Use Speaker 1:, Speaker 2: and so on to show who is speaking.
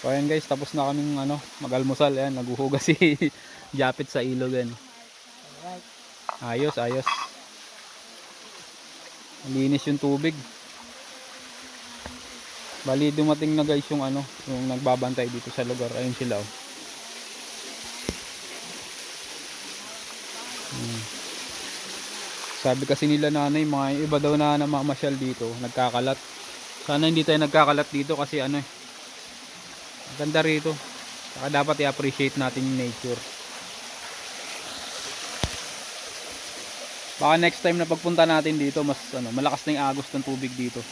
Speaker 1: So ayan guys, tapos na kaming mag-almusal. Ayan, naghuhugas si Japit sa ilog yan. Ayos, ayos. Linis yung tubig. Bali dumating na guys yung yung nagbabantay dito sa lugar. Ayun sila oh. Sabi kasi nila nanay, mga iba daw na namamasyal dito, nagkakalat. Sana hindi tayo nagkakalat dito kasi ganda rito. Saka dapat i-appreciate natin yung nature. Baka next time na pagpunta natin dito, mas malakas na yung agos ng tubig dito.